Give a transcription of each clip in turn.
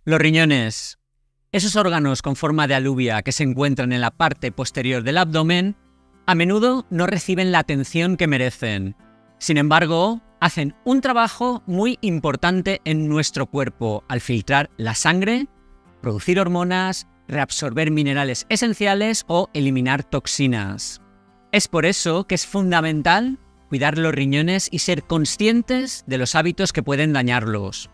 Los riñones. Esos órganos con forma de alubia que se encuentran en la parte posterior del abdomen, a menudo no reciben la atención que merecen. Sin embargo, hacen un trabajo muy importante en nuestro cuerpo al filtrar la sangre, producir hormonas, reabsorber minerales esenciales o eliminar toxinas. Es por eso que es fundamental cuidar los riñones y ser conscientes de los hábitos que pueden dañarlos.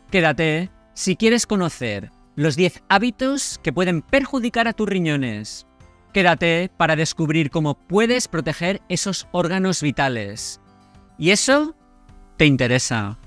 Quédate si quieres conocer los 10 hábitos que pueden perjudicar a tus riñones. Quédate para descubrir cómo puedes proteger esos órganos vitales. ¿Y eso te interesa?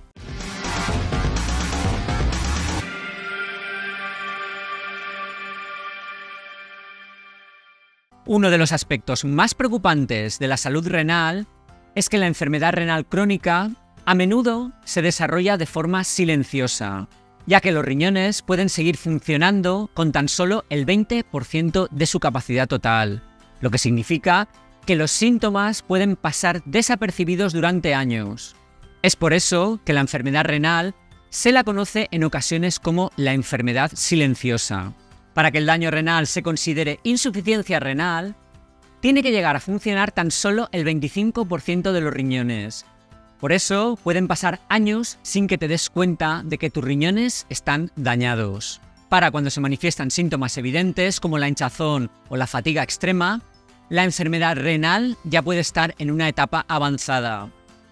Uno de los aspectos más preocupantes de la salud renal es que la enfermedad renal crónica a menudo se desarrolla de forma silenciosa, ya que los riñones pueden seguir funcionando con tan solo el 20% de su capacidad total, lo que significa que los síntomas pueden pasar desapercibidos durante años. Es por eso que la enfermedad renal se la conoce en ocasiones como la enfermedad silenciosa. Para que el daño renal se considere insuficiencia renal, tiene que llegar a funcionar tan solo el 25% de los riñones. Por eso pueden pasar años sin que te des cuenta de que tus riñones están dañados. Para cuando se manifiestan síntomas evidentes como la hinchazón o la fatiga extrema, la enfermedad renal ya puede estar en una etapa avanzada.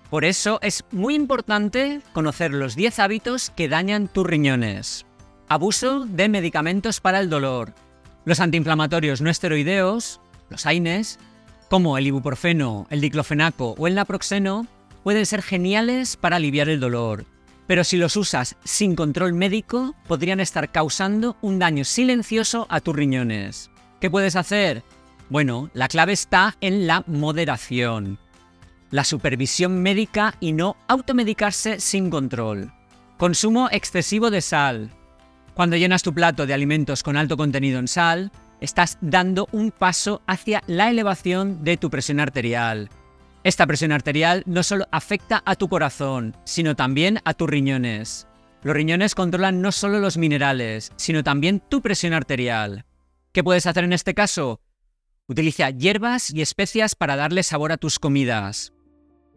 Por eso es muy importante conocer los 10 hábitos que dañan tus riñones. Abuso de medicamentos para el dolor. Los antiinflamatorios no esteroideos, los AINES, como el ibuprofeno, el diclofenaco o el naproxeno, pueden ser geniales para aliviar el dolor, pero si los usas sin control médico, podrían estar causando un daño silencioso a tus riñones. ¿Qué puedes hacer? Bueno, la clave está en la moderación, la supervisión médica y no automedicarse sin control. Consumo excesivo de sal. Cuando llenas tu plato de alimentos con alto contenido en sal, estás dando un paso hacia la elevación de tu presión arterial. Esta presión arterial no solo afecta a tu corazón, sino también a tus riñones. Los riñones controlan no solo los minerales, sino también tu presión arterial. ¿Qué puedes hacer en este caso? Utiliza hierbas y especias para darle sabor a tus comidas.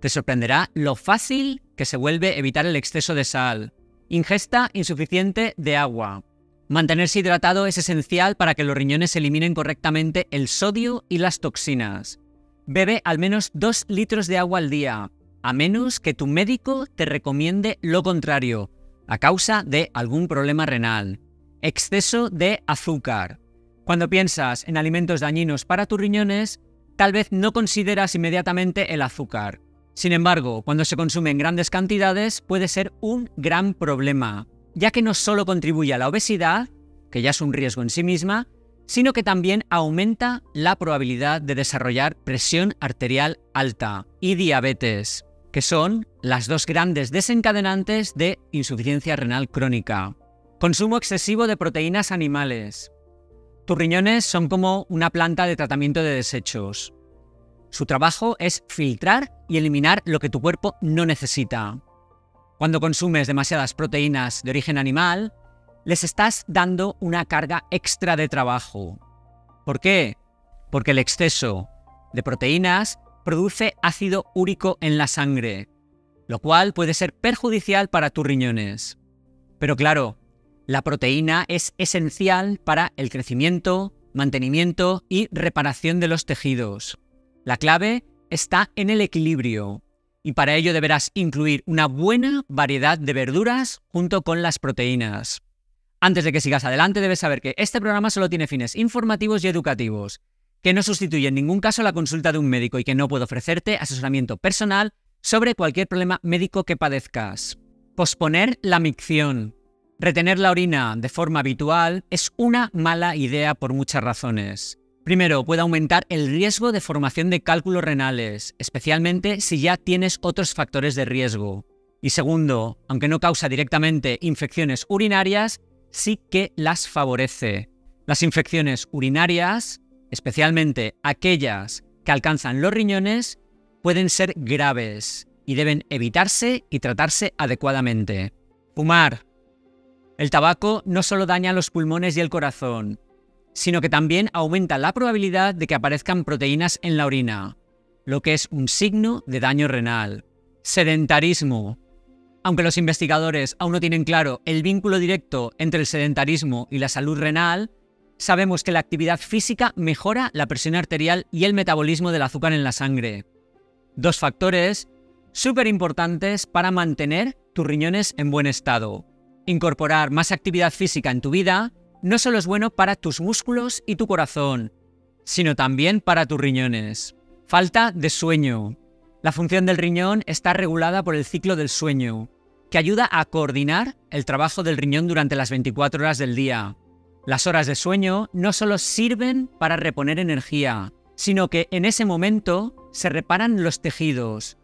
Te sorprenderá lo fácil que se vuelve evitar el exceso de sal. Ingesta insuficiente de agua. Mantenerse hidratado es esencial para que los riñones eliminen correctamente el sodio y las toxinas. Bebe al menos 2 litros de agua al día, a menos que tu médico te recomiende lo contrario, a causa de algún problema renal. Exceso de azúcar. Cuando piensas en alimentos dañinos para tus riñones, tal vez no consideras inmediatamente el azúcar. Sin embargo, cuando se consume en grandes cantidades puede ser un gran problema, ya que no solo contribuye a la obesidad, que ya es un riesgo en sí misma, sino que también aumenta la probabilidad de desarrollar presión arterial alta y diabetes, que son las dos grandes desencadenantes de insuficiencia renal crónica. Consumo excesivo de proteínas animales. Tus riñones son como una planta de tratamiento de desechos. Su trabajo es filtrar y eliminar lo que tu cuerpo no necesita. Cuando consumes demasiadas proteínas de origen animal, les estás dando una carga extra de trabajo. ¿Por qué? Porque el exceso de proteínas produce ácido úrico en la sangre, lo cual puede ser perjudicial para tus riñones. Pero claro, la proteína es esencial para el crecimiento, mantenimiento y reparación de los tejidos. La clave está en el equilibrio, y para ello deberás incluir una buena variedad de verduras junto con las proteínas. Antes de que sigas adelante, debes saber que este programa solo tiene fines informativos y educativos, que no sustituye en ningún caso la consulta de un médico y que no puede ofrecerte asesoramiento personal sobre cualquier problema médico que padezcas. Posponer la micción. Retener la orina de forma habitual es una mala idea por muchas razones. Primero, puede aumentar el riesgo de formación de cálculos renales, especialmente si ya tienes otros factores de riesgo. Y segundo, aunque no causa directamente infecciones urinarias, sí que las favorece. Las infecciones urinarias, especialmente aquellas que alcanzan los riñones, pueden ser graves y deben evitarse y tratarse adecuadamente. Fumar. El tabaco no solo daña los pulmones y el corazón, sino que también aumenta la probabilidad de que aparezcan proteínas en la orina, lo que es un signo de daño renal. Sedentarismo. Aunque los investigadores aún no tienen claro el vínculo directo entre el sedentarismo y la salud renal, sabemos que la actividad física mejora la presión arterial y el metabolismo del azúcar en la sangre. Dos factores súper importantes para mantener tus riñones en buen estado. Incorporar más actividad física en tu vida no solo es bueno para tus músculos y tu corazón, sino también para tus riñones. Falta de sueño. La función del riñón está regulada por el ciclo del sueño, que ayuda a coordinar el trabajo del riñón durante las 24 horas del día. Las horas de sueño no solo sirven para reponer energía, sino que en ese momento se reparan los tejidos.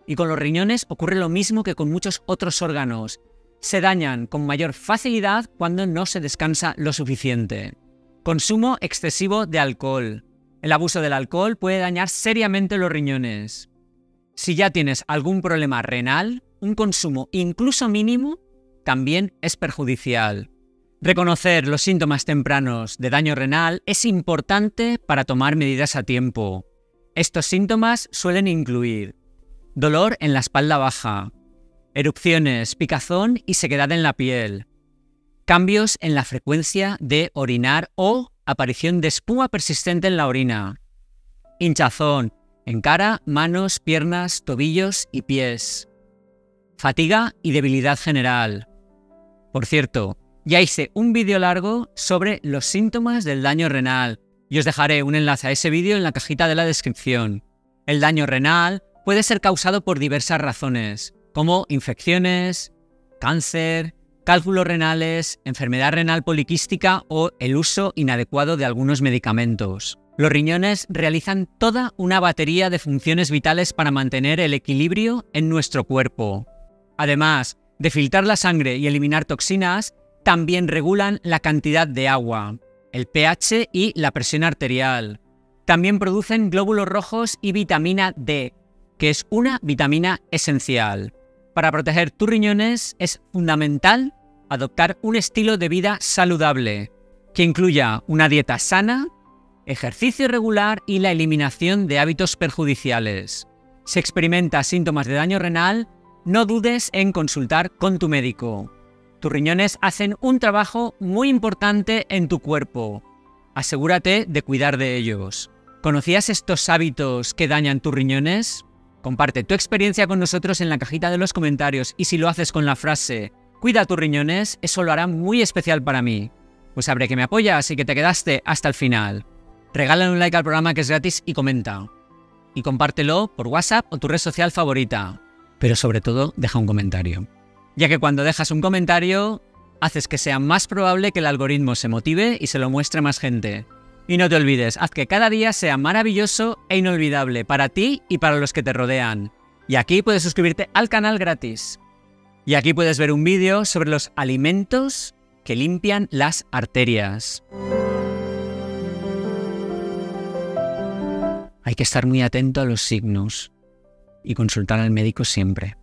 Y con los riñones ocurre lo mismo que con muchos otros órganos. Se dañan con mayor facilidad cuando no se descansa lo suficiente. Consumo excesivo de alcohol. El abuso del alcohol puede dañar seriamente los riñones. Si ya tienes algún problema renal, un consumo incluso mínimo también es perjudicial. Reconocer los síntomas tempranos de daño renal es importante para tomar medidas a tiempo. Estos síntomas suelen incluir dolor en la espalda baja, erupciones, picazón y sequedad en la piel, cambios en la frecuencia de orinar o aparición de espuma persistente en la orina, hinchazón en cara, manos, piernas, tobillos y pies, fatiga y debilidad general. Por cierto, ya hice un vídeo largo sobre los síntomas del daño renal y os dejaré un enlace a ese vídeo en la cajita de la descripción. El daño renal puede ser causado por diversas razones, como infecciones, cáncer, cálculos renales, enfermedad renal poliquística o el uso inadecuado de algunos medicamentos. Los riñones realizan toda una batería de funciones vitales para mantener el equilibrio en nuestro cuerpo. Además de filtrar la sangre y eliminar toxinas, también regulan la cantidad de agua, el pH y la presión arterial. También producen glóbulos rojos y vitamina D, que es una vitamina esencial. Para proteger tus riñones es fundamental adoptar un estilo de vida saludable, que incluya una dieta sana, ejercicio regular y la eliminación de hábitos perjudiciales. Si experimentas síntomas de daño renal, no dudes en consultar con tu médico. Tus riñones hacen un trabajo muy importante en tu cuerpo. Asegúrate de cuidar de ellos. ¿Conocías estos hábitos que dañan tus riñones? Comparte tu experiencia con nosotros en la cajita de los comentarios y si lo haces con la frase "cuida tus riñones", eso lo hará muy especial para mí. Pues sabré que me apoyas y que te quedaste hasta el final. Regálale un like al programa, que es gratis, y comenta. Y compártelo por WhatsApp o tu red social favorita. Pero sobre todo, deja un comentario. Ya que cuando dejas un comentario, haces que sea más probable que el algoritmo se motive y se lo muestre a más gente. Y no te olvides, haz que cada día sea maravilloso e inolvidable para ti y para los que te rodean. Y aquí puedes suscribirte al canal gratis. Y aquí puedes ver un vídeo sobre los alimentos que limpian las arterias. Hay que estar muy atento a los signos y consultar al médico siempre.